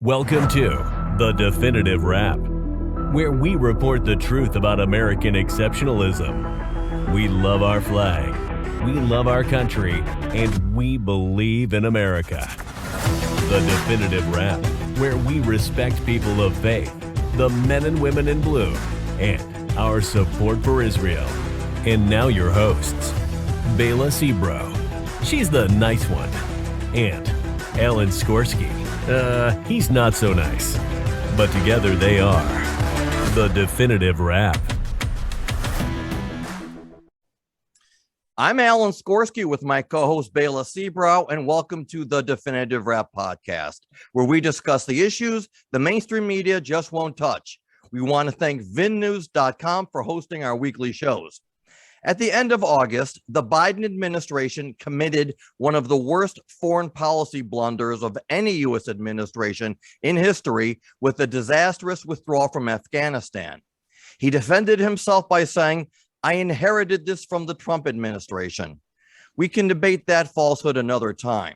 Welcome to The Definitive Wrap, where we report the truth about American exceptionalism. We love our flag, we love our country, and we believe in America. The Definitive Wrap, where we respect people of faith, the men and women in blue, and our support for Israel. And now your hosts, Bela Sebro, she's the nice one, and Alan Skorsky. He's not so nice. But together they are The Definitive Wrap. I'm Alan Skorsky with my co-host Bela Sebro, and welcome to The Definitive Wrap podcast, where we discuss the issues the mainstream media just won't touch. We want to thank vinnews.com for hosting our weekly shows. At the end of August, the Biden administration committed one of the worst foreign policy blunders of any U.S. administration in history with the disastrous withdrawal from Afghanistan. He defended himself by saying, "I inherited this from the Trump administration." We can debate that falsehood another time.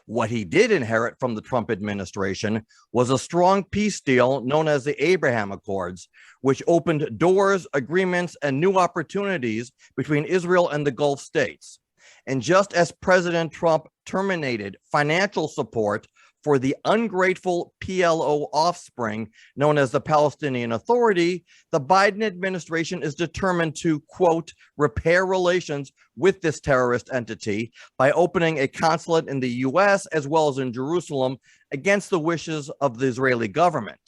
What he did inherit from the Trump administration was a strong peace deal known as the Abraham Accords, which opened doors, agreements, and new opportunities between Israel and the Gulf states. And just as President Trump terminated financial support for the ungrateful PLO offspring known as the Palestinian Authority, the Biden administration is determined to, quote, repair relations with this terrorist entity by opening a consulate in the U.S. as well as in Jerusalem against the wishes of the Israeli government.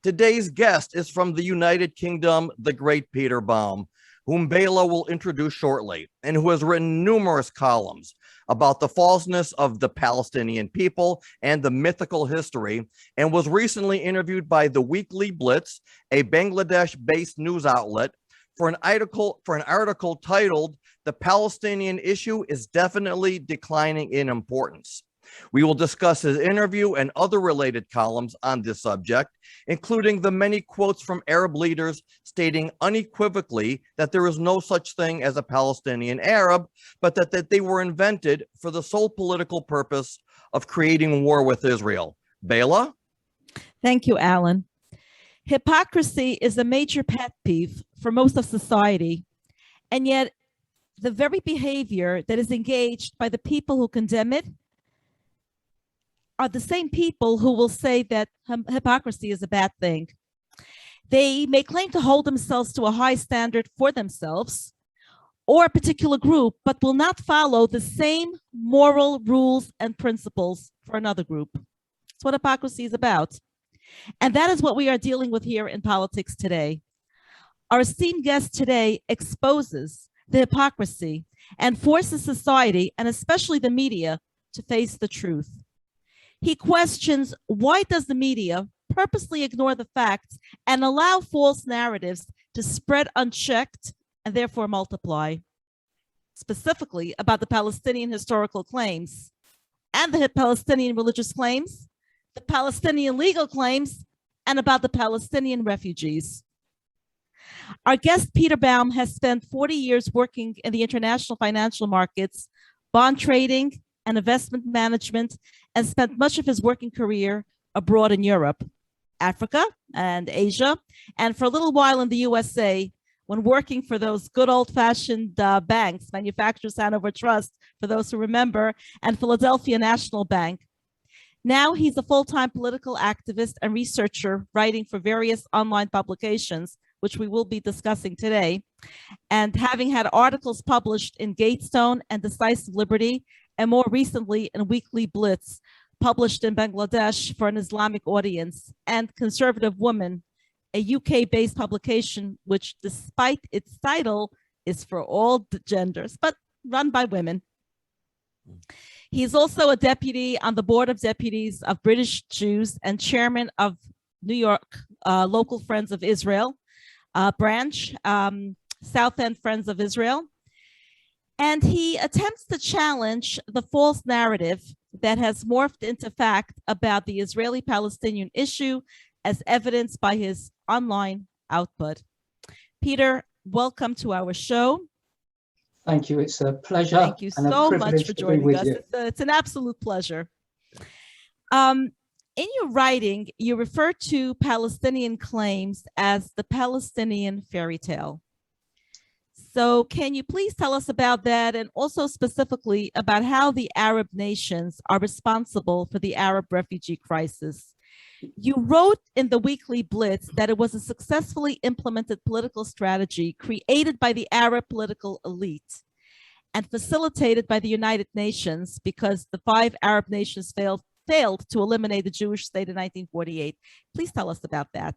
Today's guest is from the United Kingdom, the great Peter Baum, whom Bela will introduce shortly, and who has written numerous columns about the falseness of the Palestinian people and the mythical history, and was recently interviewed by the Weekly Blitz, a Bangladesh-based news outlet, for an article titled "The Palestinian Issue is Definitely Declining in Importance." We will discuss his interview and other related columns on this subject, including the many quotes from Arab leaders stating unequivocally that there is no such thing as a Palestinian Arab, but that they were invented for the sole political purpose of creating war with Israel. Bela? Thank you, Alan. Hypocrisy is a major pet peeve for most of society, and yet the very behavior that is engaged by the people who condemn it are the same people who will say that hypocrisy is a bad thing. They may claim to hold themselves to a high standard for themselves or a particular group, but will not follow the same moral rules and principles for another group. That's what hypocrisy is about. And that is what we are dealing with here in politics today. Our esteemed guest today exposes the hypocrisy and forces society, and especially the media, to face the truth. He questions, why does the media purposely ignore the facts and allow false narratives to spread unchecked and therefore multiply? Specifically about the Palestinian historical claims and the Palestinian religious claims, the Palestinian legal claims, and about the Palestinian refugees. Our guest, Peter Baum, has spent 40 years working in the international financial markets, bond trading, and investment management, and spent much of his working career abroad in Europe, Africa, and Asia, and for a little while in the USA when working for those good old-fashioned banks, Manufacturers Hanover Trust, for those who remember, and Philadelphia National Bank. Now he's a full-time political activist and researcher writing for various online publications, which we will be discussing today, and having had articles published in Gatestone and Decisive Liberty, and more recently in Weekly Blitz, published in Bangladesh for an Islamic audience, and Conservative Woman, a UK-based publication which, despite its title, is for all genders, but run by women. He's also a deputy on the board of deputies of British Jews and chairman of New York Local Friends of Israel branch, Southend Friends of Israel. And he attempts to challenge the false narrative that has morphed into fact about the Israeli-Palestinian issue as evidenced by his online output. Peter, welcome to our show. Thank you. It's a pleasure. Thank you so much for joining us. It's an absolute pleasure. In your writing, you refer to Palestinian claims as the Palestinian fairy tale. So can you please tell us about that, and also specifically about how the Arab nations are responsible for the Arab refugee crisis? You wrote in the Weekly Blitz that it was a successfully implemented political strategy created by the Arab political elite and facilitated by the United Nations because the 5 Arab nations failed to eliminate the Jewish state in 1948. Please tell us about that.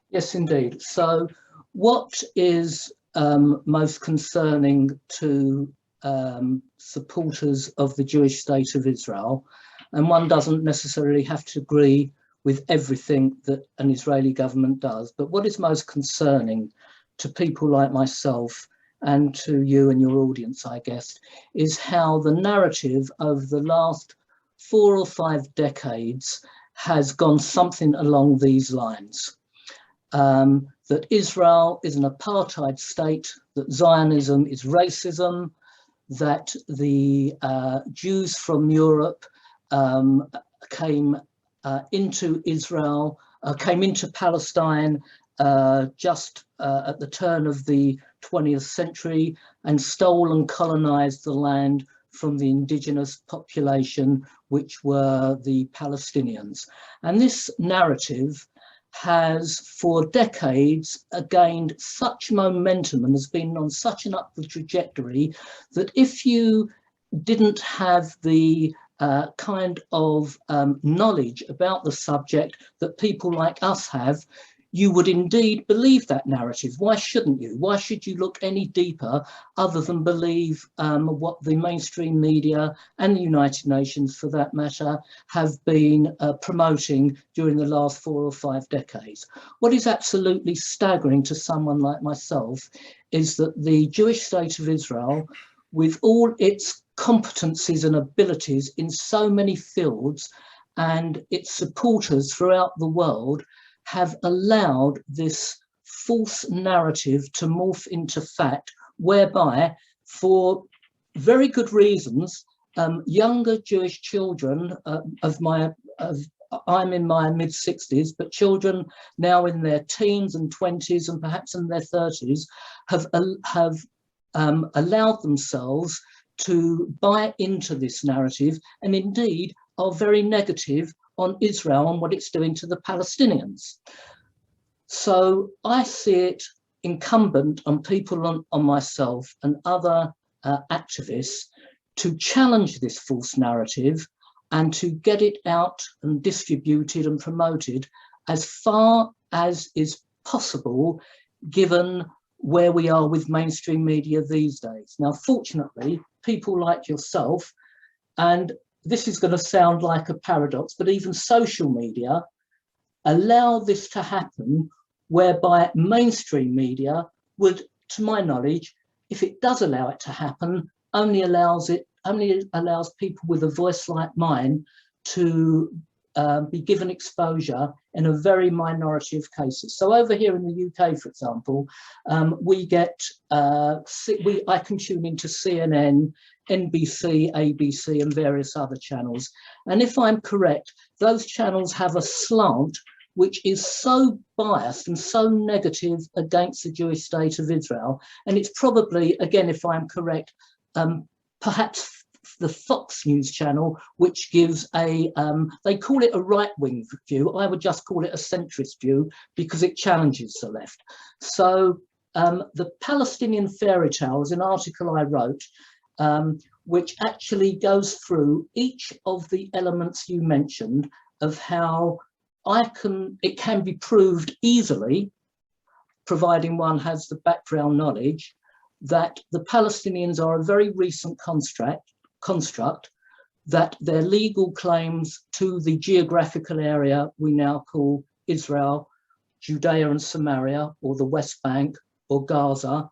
Yes, indeed. So what is most concerning to supporters of the Jewish state of Israel, and one doesn't necessarily have to agree with everything that an Israeli government does, but what is most concerning to people like myself and to you and your audience, I guess, is how the narrative of the last 4 or 5 decades has gone something along these lines. That Israel is an apartheid state, that Zionism is racism, that the Jews from Europe came into Israel, came into Palestine just at the turn of the 20th century and stole and colonized the land from the indigenous population, which were the Palestinians. And this narrative has for decades gained such momentum and has been on such an upward trajectory that if you didn't have the kind of knowledge about the subject that people like us have, you would indeed believe that narrative. Why shouldn't you? Why should you look any deeper other than believe what the mainstream media and the United Nations, for that matter, have been promoting during the last 4 or 5 decades? What is absolutely staggering to someone like myself is that the Jewish state of Israel, with all its competencies and abilities in so many fields, and its supporters throughout the world, have allowed this false narrative to morph into fact, whereby, for very good reasons, younger Jewish children I'm in my mid-60s, but children now in their teens and 20s and perhaps in their 30s have allowed themselves to buy into this narrative, and indeed are very negative on Israel and what it's doing to the Palestinians. So I see it incumbent on people, on myself and other activists, to challenge this false narrative and to get it out and distributed and promoted as far as is possible, given where we are with mainstream media these days. Now, fortunately, people like yourself, and this is going to sound like a paradox, but even social media allow this to happen, whereby mainstream media would, to my knowledge, if it does allow it to happen, only allows people with a voice like mine to be given exposure in a very minority of cases. So over here in the UK, for example, we get, I can tune into CNN, NBC, ABC and various other channels. And if I'm correct, those channels have a slant which is so biased and so negative against the Jewish state of Israel. And it's probably, again, if I'm correct, perhaps the Fox News channel, which gives a, they call it a right-wing view. I would just call it a centrist view because it challenges the left. So the Palestinian fairy tale is an article I wrote, which actually goes through each of the elements you mentioned of how it can be proved easily, providing one has the background knowledge, that the Palestinians are a very recent construct, that their legal claims to the geographical area we now call Israel, Judea and Samaria, or the West Bank or Gaza,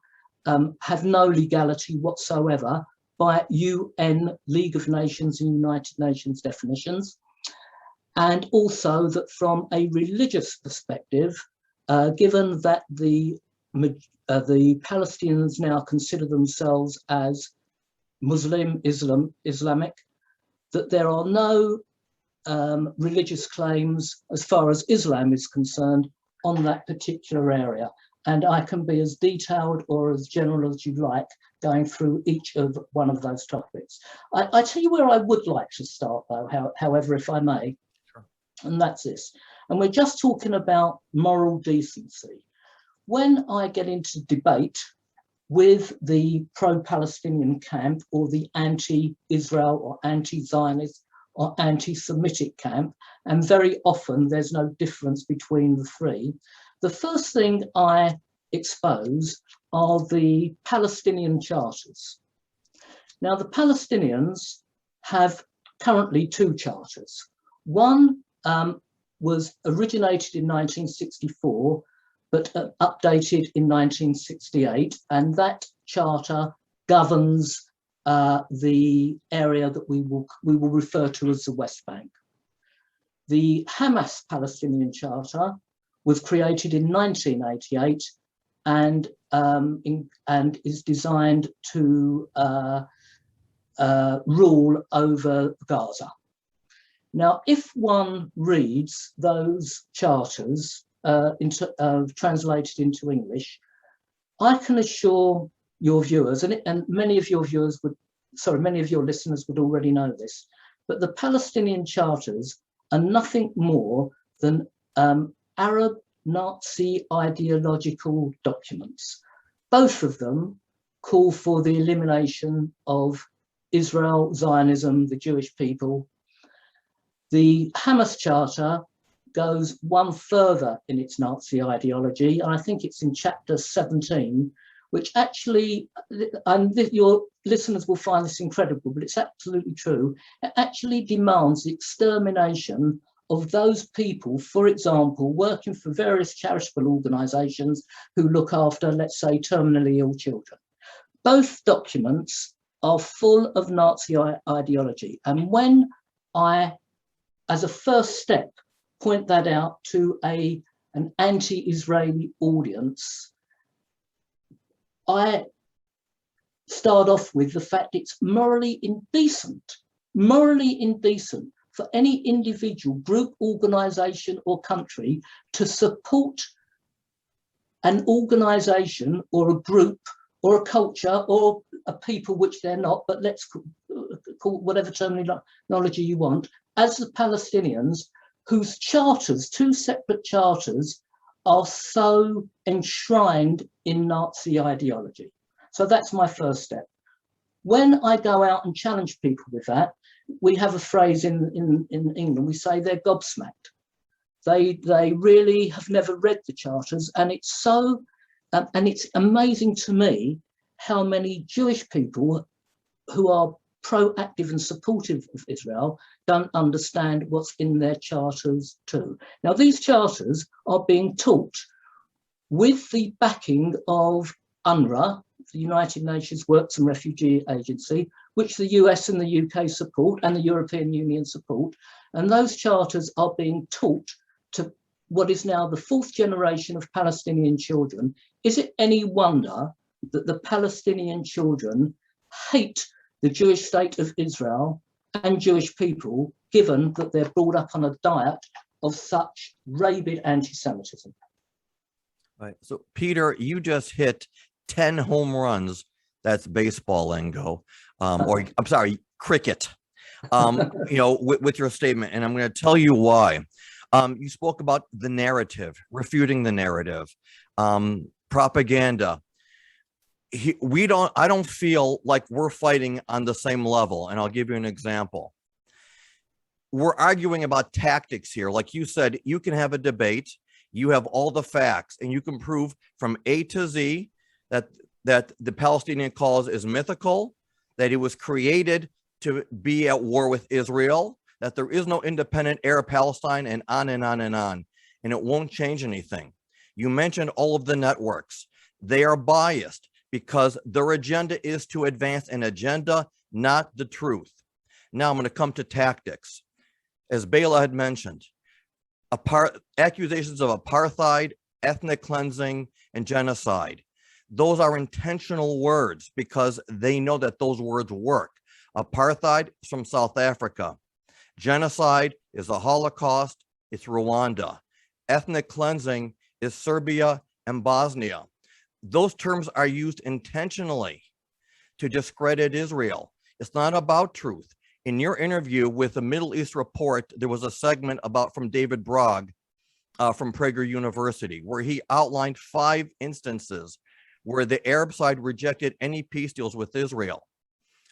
have no legality whatsoever by UN, League of Nations and United Nations definitions. And also that from a religious perspective, given that the Palestinians now consider themselves as Muslim, Islamic, that there are no religious claims as far as Islam is concerned on that particular area. And I can be as detailed or as general as you like, going through each of one of those topics. I tell you where I would like to start, though, however, if I may, Sure. And that's this. And we're just talking about moral decency. When I get into debate with the pro-Palestinian camp or the anti-Israel or anti-Zionist or anti-Semitic camp, and very often there's no difference between the three, the first thing I expose are the Palestinian charters. Now, the Palestinians have currently two charters. One was originated in 1964, but updated in 1968, and that charter governs the area that we will refer to as the West Bank. The Hamas Palestinian Charter was created in 1988 and is designed to rule over Gaza. Now, if one reads those charters translated into English, I can assure your viewers, and many of your viewers would, sorry, many of your listeners would already know this, but the Palestinian charters are nothing more than Arab Nazi ideological documents. Both of them call for the elimination of Israel, Zionism, the Jewish people. The Hamas Charter goes one further in its Nazi ideology, and I think it's in chapter 17, which actually, and your listeners will find this incredible, but it's absolutely true, it actually demands the extermination of those people, for example, working for various charitable organisations who look after, let's say, terminally ill children. Both documents are full of Nazi ideology. And when I, as a first step, point that out to an anti-Israeli audience, I start off with the fact it's morally indecent for any individual, group, organisation or country to support an organisation or a group or a culture or a people which they're not, but let's call whatever terminology you want, as the Palestinians, whose charters, two separate charters, are so enshrined in Nazi ideology. So that's my first step. When I go out and challenge people with that, we have a phrase in England, we say they're gobsmacked. They really have never read the charters, and it's so, and it's amazing to me how many Jewish people who are proactive and supportive of Israel don't understand what's in their charters too. Now, these charters are being taught with the backing of UNRWA, the United Nations Works and Refugee Agency, which the US and the UK support and the European Union support. And those charters are being taught to what is now the fourth generation of Palestinian children. Is it any wonder that the Palestinian children hate the Jewish state of Israel and Jewish people, given that they're brought up on a diet of such rabid anti-Semitism? Right. So, Peter, you just hit 10 home runs. That's baseball lingo, or I'm sorry, cricket. With your statement, and I'm going to tell you why. You spoke about the narrative, refuting the narrative, propaganda. I don't feel like we're fighting on the same level, and I'll give you an example. We're arguing about tactics here. Like you said, you can have a debate, you have all the facts, and you can prove from A to Z that the Palestinian cause is mythical, that it was created to be at war with Israel, that there is no independent Arab Palestine, and on and on and on, and it won't change anything. You mentioned all of the networks. They are biased because their agenda is to advance an agenda, not the truth. Now I'm going to come to tactics. As Bela had mentioned, accusations of apartheid, ethnic cleansing, and genocide. Those are intentional words because they know that those words work. Apartheid is from South Africa. Genocide is the Holocaust, it's Rwanda. Ethnic cleansing is Serbia and Bosnia. Those terms are used intentionally to discredit Israel. It's not about truth. In your interview with the Middle East Report, there was a segment from David Bragg from Prager University, where he outlined 5 instances where the Arab side rejected any peace deals with Israel.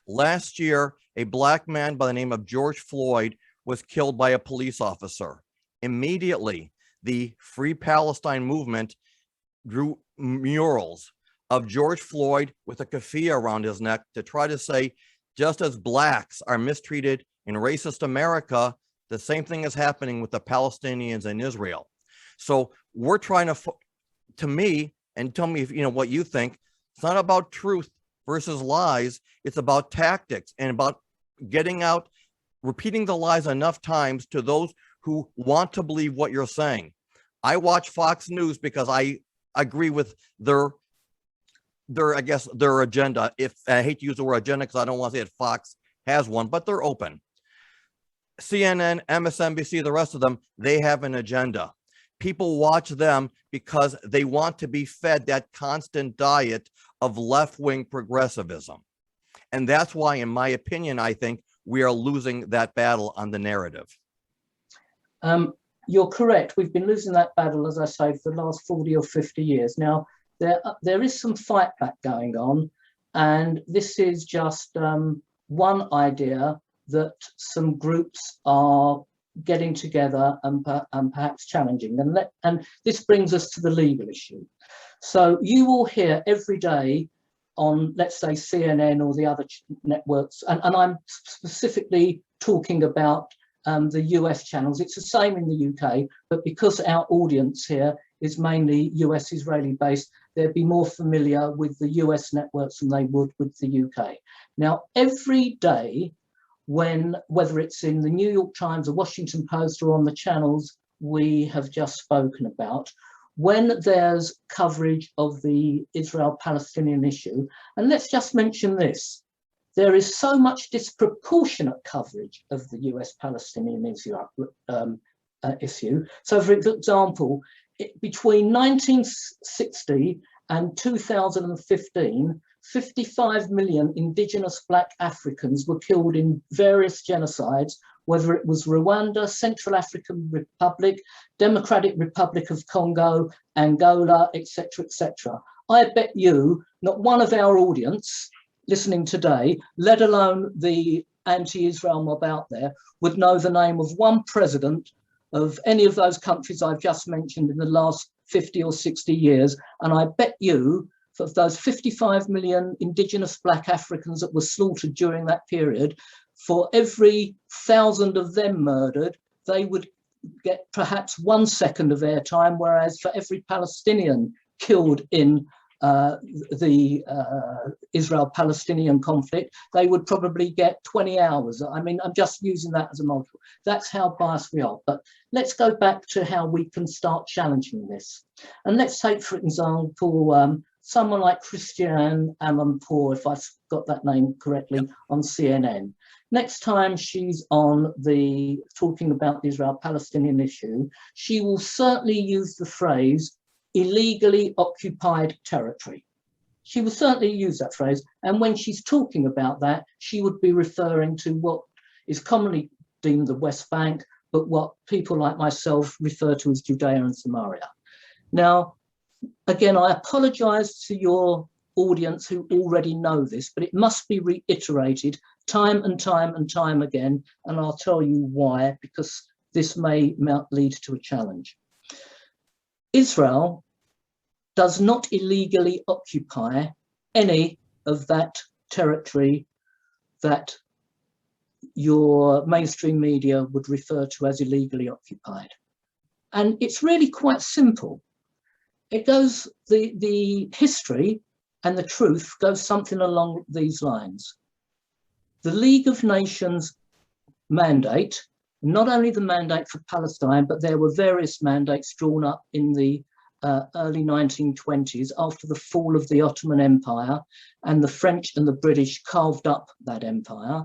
Last year, a black man by the name of George Floyd was killed by a police officer. Immediately, the Free Palestine movement drew murals of George Floyd with a keffiyeh around his neck to try to say, just as blacks are mistreated in racist America, the same thing is happening with the Palestinians in Israel. So we're trying to me, and tell me if you know what you think, it's not about truth versus lies. It's about tactics and about getting out, repeating the lies enough times to those who want to believe what you're saying. I watch Fox News because I agree with their agenda. If I hate to use the word agenda because I don't want to say that Fox has one, but they're open. CNN, MSNBC, the rest of them, they have an agenda. People watch them because they want to be fed that constant diet of left-wing progressivism. And that's why, in my opinion, I think we are losing that battle on the narrative. You're correct. We've been losing that battle, as I say, for the last 40 or 50 years. Now, there is some fight back going on, and this is just one idea that some groups are getting together and perhaps challenging. And this brings us to the legal issue. So you will hear every day on, let's say, CNN or the other networks, and I'm specifically talking about the US channels. It's the same in the UK, but because our audience here is mainly US Israeli based, they'd be more familiar with the US networks than they would with the UK. Now, every day, whether it's in the New York Times, the Washington Post, or on the channels we have just spoken about, when there's coverage of the Israel-Palestinian issue, and let's just mention this, there is so much disproportionate coverage of the US-Palestinian issue. So, for example, between 1960 and 2015, 55 million indigenous black Africans were killed in various genocides, whether it was Rwanda, Central African Republic, Democratic Republic of Congo, Angola, etc., etc. I bet you not one of our audience listening today, let alone the anti-Israel mob out there, would know the name of one president of any of those countries I've just mentioned in the last 50 or 60 years. And I bet you, for those 55 million indigenous black Africans that were slaughtered during that period, for every 1,000 of them murdered, they would get perhaps 1 second of airtime, whereas for every Palestinian killed in the Israel-Palestinian conflict, they would probably get 20 hours. I mean, I'm just using that as a multiple. That's how biased we are. But let's go back to how we can start challenging this. And let's take, for example, someone like Christiane Amanpour, if I've got that name correctly, on CNN. Next time she's on talking about the Israel-Palestinian issue, she will certainly use the phrase illegally occupied territory. She will certainly use that phrase. And when she's talking about that, she would be referring to what is commonly deemed the West Bank, but what people like myself refer to as Judea and Samaria. Now, again, I apologize to your audience who already know this, but it must be reiterated time and time and time again. And I'll tell you why, because this may lead to a challenge. Israel does not illegally occupy any of that territory that your mainstream media would refer to as illegally occupied. And it's really quite simple. It goes, the history and the truth goes something along these lines. The League of Nations mandate, not only the mandate for Palestine, but there were various mandates drawn up in the early 1920s after the fall of the Ottoman Empire, and the French and the British carved up that empire.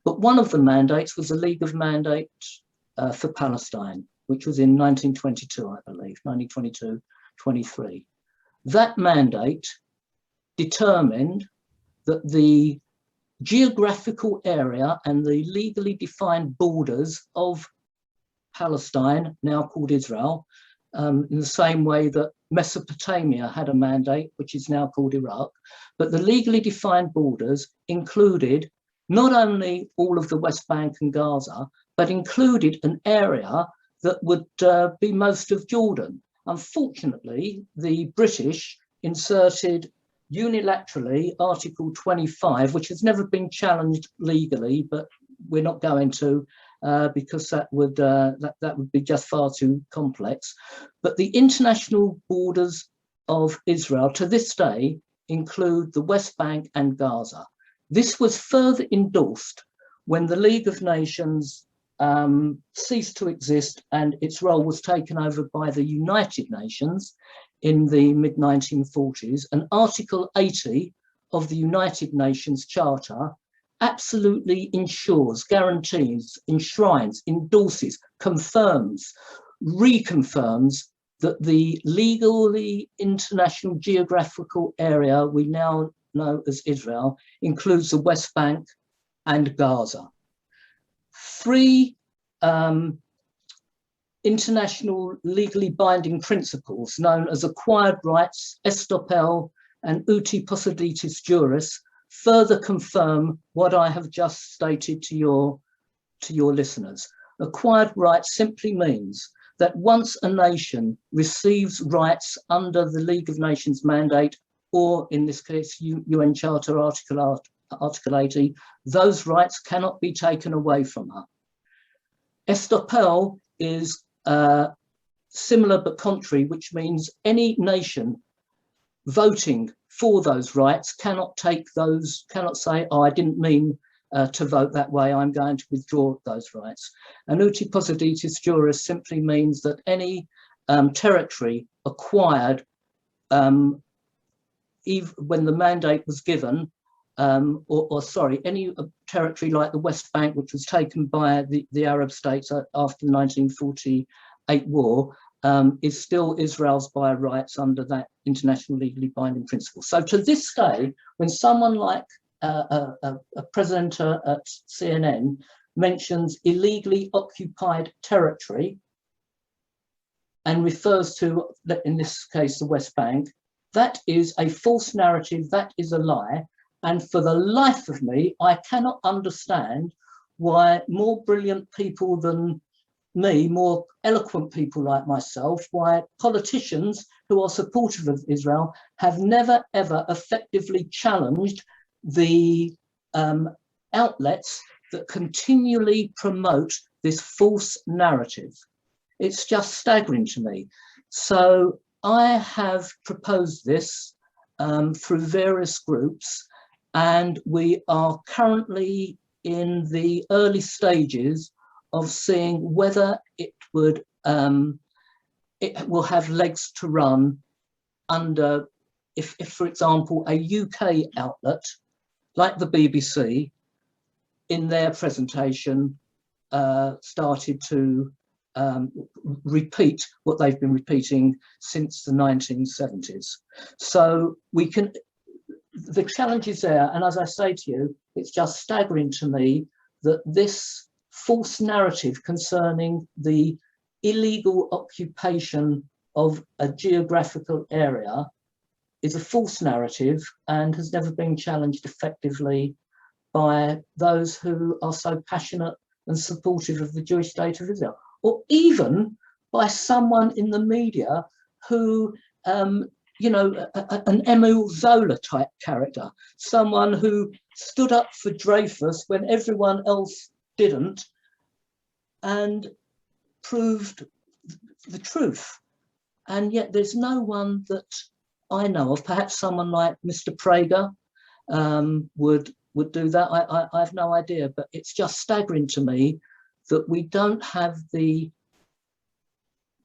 But one of the mandates was the League of for Palestine, which was in 1922, I believe, 1922-23. That mandate determined that the geographical area and the legally defined borders of Palestine, now called Israel, in the same way that Mesopotamia had a mandate, which is now called Iraq, but the legally defined borders included not only all of the West Bank and Gaza, but included an area that would be most of Jordan. Unfortunately, the British inserted unilaterally Article 25, which has never been challenged legally, but we're not going to because that would be just far too complex. But the international borders of Israel to this day include the West Bank and Gaza. This was further endorsed when the League of Nations ceased to exist and its role was taken over by the United Nations in the mid-1940s. And Article 80 of the United Nations Charter absolutely ensures, guarantees, enshrines, endorses, confirms, reconfirms that the legally international geographical area we now know as Israel includes the West Bank and Gaza. 3 international legally binding principles known as acquired rights, estoppel and uti possidetis juris further confirm what I have just stated to your listeners. Acquired rights simply means that once a nation receives rights under the League of Nations mandate, or in this case, UN Charter Article 80, those rights cannot be taken away from her. Estoppel is similar but contrary, which means any nation voting for those rights cannot say, oh, I didn't mean to vote that way, I'm going to withdraw those rights. And uti possidetis juris simply means that any territory acquired even when the mandate was given, any territory like the West Bank, which was taken by the Arab states after the 1948 war, is still Israel's by rights under that international legally binding principle. So to this day, when someone like a presenter at CNN mentions illegally occupied territory and refers to, in this case, the West Bank, that is a false narrative, that is a lie. And for the life of me, I cannot understand why more brilliant people than me, more eloquent people like myself, why politicians who are supportive of Israel have never, ever effectively challenged the outlets that continually promote this false narrative. It's just staggering to me. So I have proposed this through various groups, and we are currently in the early stages of seeing whether it will have legs to run under, if for example, a UK outlet like the BBC in their presentation started to repeat what they've been repeating since the 1970s. So the challenge is there, and as I say to you, it's just staggering to me that this false narrative concerning the illegal occupation of a geographical area is a false narrative and has never been challenged effectively by those who are so passionate and supportive of the Jewish state of Israel, or even by someone in the media who, an Emile Zola type character, someone who stood up for Dreyfus when everyone else didn't and proved the truth. And yet there's no one that I know of, perhaps someone like Mr. Prager would do that. I have no idea, but it's just staggering to me that we don't have the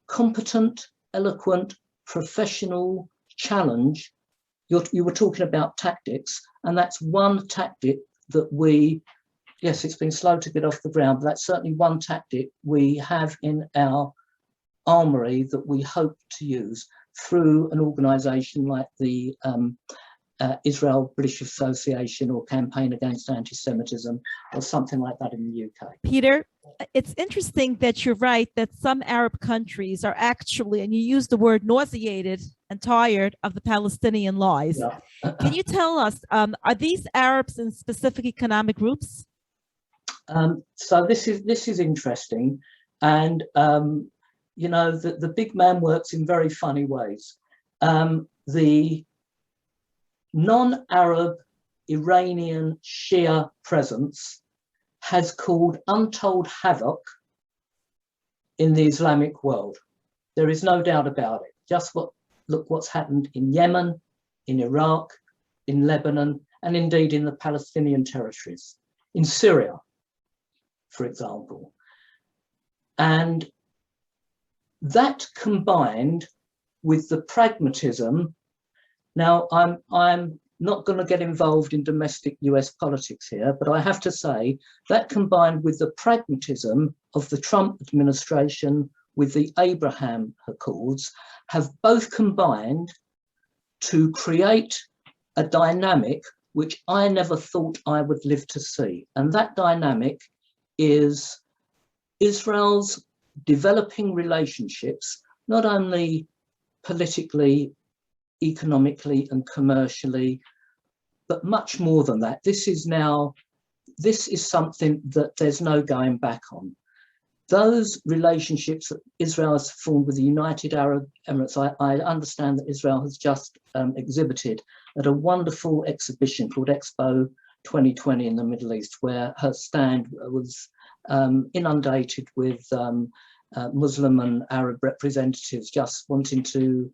competent, eloquent, professional challenge. You were talking about tactics, and that's one tactic that we yes, it's been slow to get off the ground, but that's certainly one tactic we have in our armory that we hope to use through an organisation like the Israel-British Association or Campaign Against Anti-Semitism or something like that in the UK. Peter, it's interesting that you're right that some Arab countries are actually, and you use the word nauseated and tired of the Palestinian lies. Yeah. Can you tell us, are these Arabs in specific economic groups? So this is interesting, and you know, the big man works in very funny ways. The non-Arab Iranian Shia presence has caused untold havoc in the Islamic world. There is no doubt about it. Just look what's happened in Yemen, in Iraq, in Lebanon, and indeed in the Palestinian territories, in Syria, for example. And that combined with the pragmatism, now I'm not going to get involved in domestic US politics here, but I have to say that combined with the pragmatism of the Trump administration with the Abraham Accords have both combined to create a dynamic which I never thought I would live to see. And that dynamic is Israel's developing relationships, not only politically, economically and commercially, but much more than that. This is something that there's no going back on. Those relationships that Israel has formed with the United Arab Emirates, I understand that Israel has just exhibited at a wonderful exhibition called Expo 2020 in the Middle East, where her stand was inundated with Muslim and Arab representatives just wanting to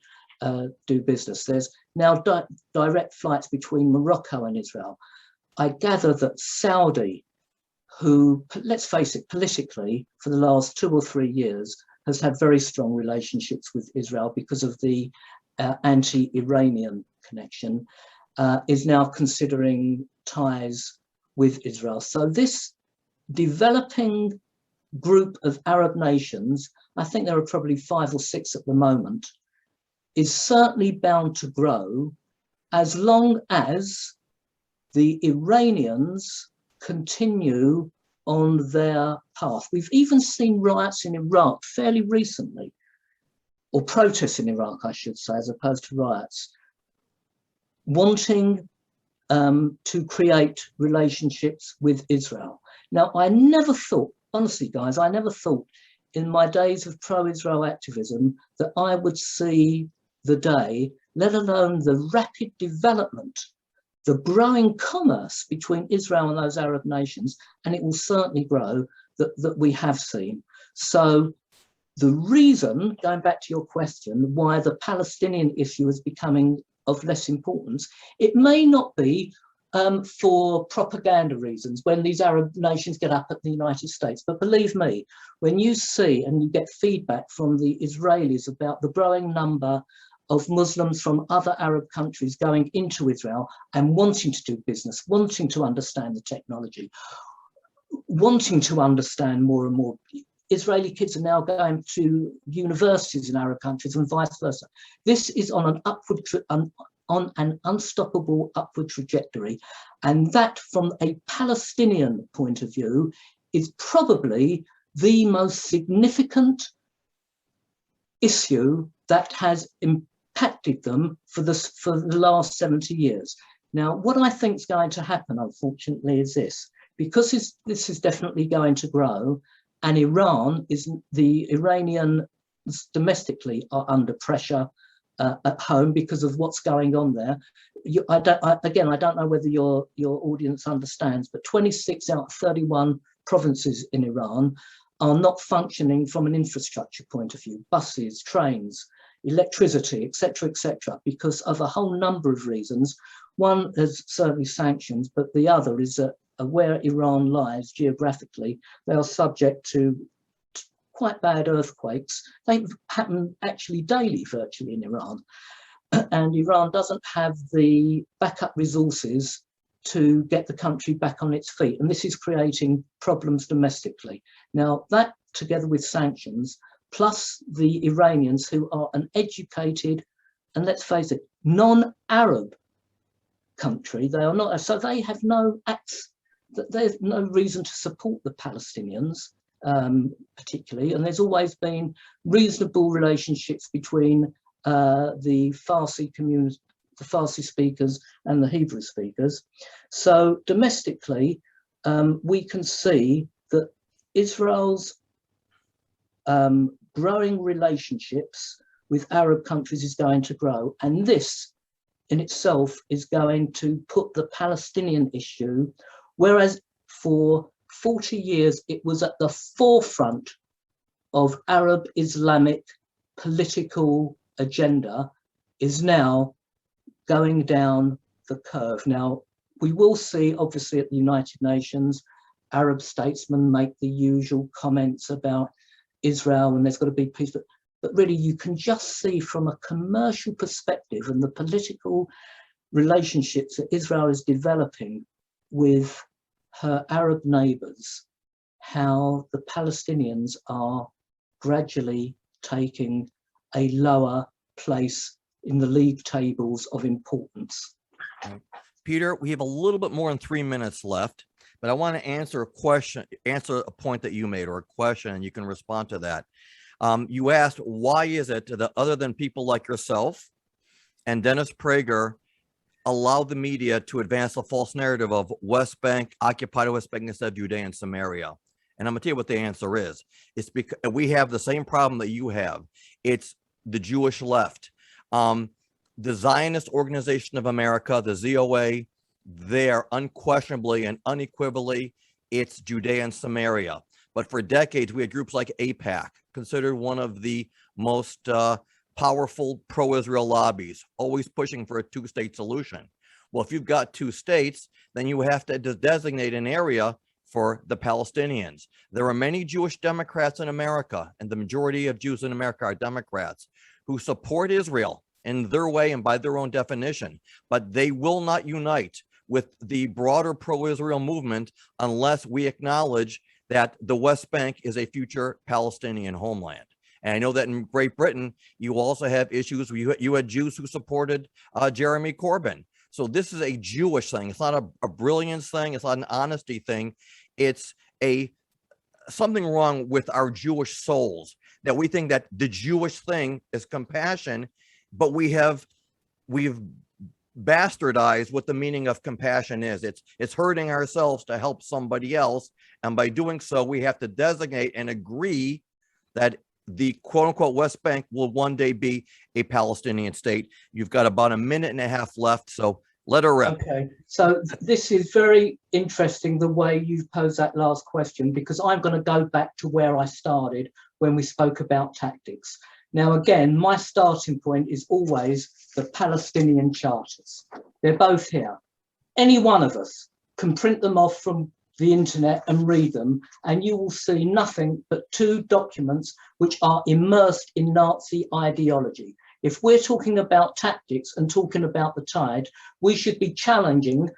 do business. There's now direct flights between Morocco and Israel. I gather that Saudi, who, let's face it, politically, for the last 2 or 3 years, has had very strong relationships with Israel because of the anti-Iranian connection, is now considering ties with Israel. So this developing group of Arab nations, I think there are probably 5 or 6 at the moment, is certainly bound to grow as long as the Iranians continue on their path. We've even seen riots in Iraq fairly recently, or protests in Iraq, I should say, as opposed to riots, wanting to create relationships with Israel. Now, I never thought, honestly, guys, I never thought in my days of pro-Israel activism that I would see the day, let alone the rapid development, the growing commerce between Israel and those Arab nations, and it will certainly grow, that we have seen. So the reason, going back to your question, why the Palestinian issue is becoming of less importance, it may not be for propaganda reasons when these Arab nations get up at the United States. But believe me, when you see and you get feedback from the Israelis about the growing number of Muslims from other Arab countries going into Israel and wanting to do business, wanting to understand the technology, wanting to understand more and more. Israeli kids are now going to universities in Arab countries and vice versa. This is on an unstoppable upward trajectory, and that from a Palestinian point of view is probably the most significant issue that has impacted them for the last 70 years. Now, what I think is going to happen, unfortunately, is this: because this is definitely going to grow, and the Iranians domestically are under pressure at home because of what's going on there. I don't know whether your audience understands, but 26 out of 31 provinces in Iran are not functioning from an infrastructure point of view: buses, trains, electricity, etc., because of a whole number of reasons. One is certainly sanctions, but the other is that where Iran lies geographically, they are subject to quite bad earthquakes. They happen actually daily, virtually, in Iran. And Iran doesn't have the backup resources to get the country back on its feet. And this is creating problems domestically. Now, that together with sanctions, plus the Iranians, who are an educated, and let's face it, non-Arab country, they are not, so they have no acts, there's no reason to support the Palestinians, particularly, and there's always been reasonable relationships between the Farsi community, the Farsi speakers and the Hebrew speakers. So domestically, we can see that Israel's growing relationships with Arab countries is going to grow, and this in itself is going to put the Palestinian issue, whereas for 40 years it was at the forefront of Arab Islamic political agenda, is now going down the curve. Now, we will see, obviously, at the United Nations, Arab statesmen make the usual comments about Israel and there's got to be peace, but really you can just see from a commercial perspective and the political relationships that Israel is developing with her Arab neighbours, how the Palestinians are gradually taking a lower place in the league tables of importance. Peter, we have a little bit more than 3 minutes left, but I want to answer a question, answer a point that you made, or a question, and you can respond to that. You asked, why is it that other than people like yourself and Dennis Prager allow the media to advance a false narrative of West Bank, occupied West Bank instead of Judea and Samaria? And I'm gonna tell you what the answer is. It's because we have the same problem that you have. It's the Jewish left. The Zionist Organization of America, the ZOA, there unquestionably and unequivocally, it's Judea and Samaria. But for decades, we had groups like AIPAC, considered one of the most powerful pro-Israel lobbies, always pushing for a two-state solution. Well, if you've got two states, then you have to designate an area for the Palestinians. There are many Jewish Democrats in America, and the majority of Jews in America are Democrats, who support Israel in their way and by their own definition, but they will not unite with the broader pro-Israel movement unless we acknowledge that the West Bank is a future Palestinian homeland. And I know that in Great Britain, you also have issues. You had Jews who supported Jeremy Corbyn. So this is a Jewish thing. It's not a brilliance thing. It's not an honesty thing. It's something wrong with our Jewish souls, that we think that the Jewish thing is compassion, but we've bastardized what the meaning of compassion is. It's hurting ourselves to help somebody else, and by doing so, we have to designate and agree that the quote-unquote West Bank will one day be a Palestinian state. You've got about 1.5 minutes left, so let her rip. Okay, so this is very interesting the way you've posed that last question, because I'm going to go back to where I started when we spoke about tactics. Now, again, my starting point is always the Palestinian charters. They're both here. Any one of us can print them off from the internet and read them, and you will see nothing but two documents which are immersed in Nazi ideology. If we're talking about tactics and talking about the tide, we should be challenging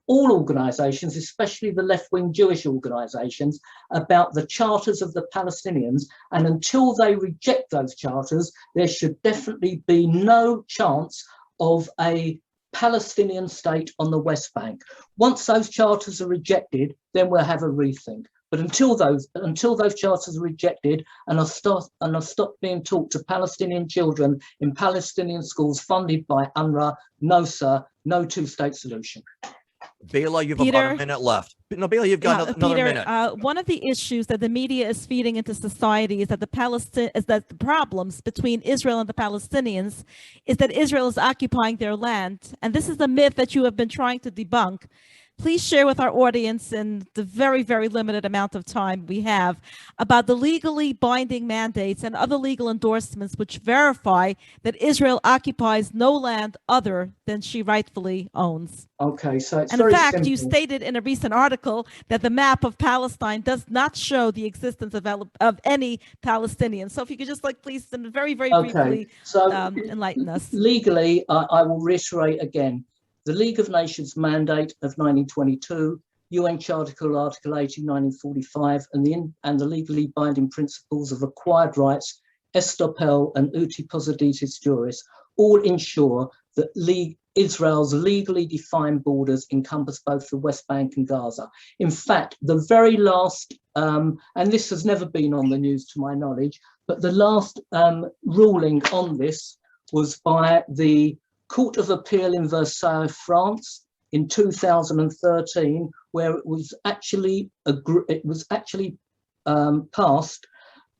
all organizations, especially the left-wing Jewish organizations, about the charters of the Palestinians. And until they reject those charters, there should definitely be no chance of a Palestinian state on the West Bank. Once those charters are rejected, then we'll have a rethink. But until those charters are rejected and are stopped being taught to Palestinian children in Palestinian schools funded by UNRWA, no sir, no two-state solution. Bela, you've Peter, about 1 minute left. No, Bela, you've got another Peter, minute. One of the issues that the media is feeding into society is that the problems between Israel and the Palestinians is that Israel is occupying their land, and this is the myth that you have been trying to debunk. Please share with our audience in the very, very limited amount of time we have about the legally binding mandates and other legal endorsements which verify that Israel occupies no land other than she rightfully owns. Okay, so it's and in fact, simple. you stated in a recent article that the map of Palestine does not show the existence of any Palestinians. So if you could just please very, very briefly enlighten us. Legally, I will reiterate again, the League of Nations Mandate of 1922, UN Charter Article 80, 1945, and the legally binding principles of acquired rights, Estopel and Uti Possidetis Juris, all ensure that Israel's legally defined borders encompass both the West Bank and Gaza. In fact, the very last, and this has never been on the news to my knowledge, but the last ruling on this was by the Court of Appeal in Versailles, France, in 2013, where it was actually passed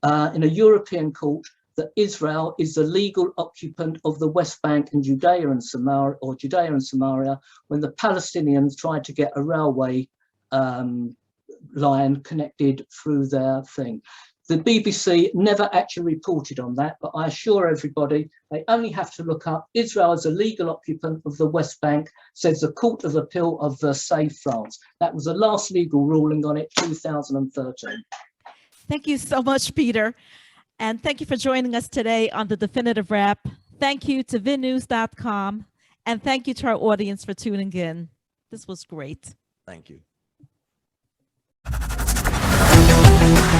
in a European court that Israel is the legal occupant of the West Bank and Judea and Samaria, when the Palestinians tried to get a railway line connected through their thing. The BBC never actually reported on that, but I assure everybody they only have to look up Israel as a legal occupant of the West Bank, says the Court of Appeal of Versailles, France. That was the last legal ruling on it, 2013. Thank you so much, Peter. And thank you for joining us today on The Definitive Wrap. Thank you to vinnews.com. And thank you to our audience for tuning in. This was great. Thank you.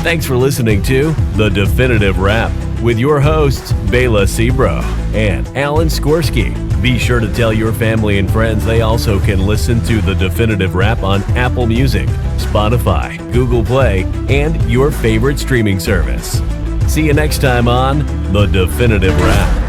Thanks for listening to The Definitive Wrap with your hosts, Bela Sebro and Alan Skorsky. Be sure to tell your family and friends they also can listen to The Definitive Wrap on Apple Music, Spotify, Google Play, and your favorite streaming service. See you next time on The Definitive Wrap.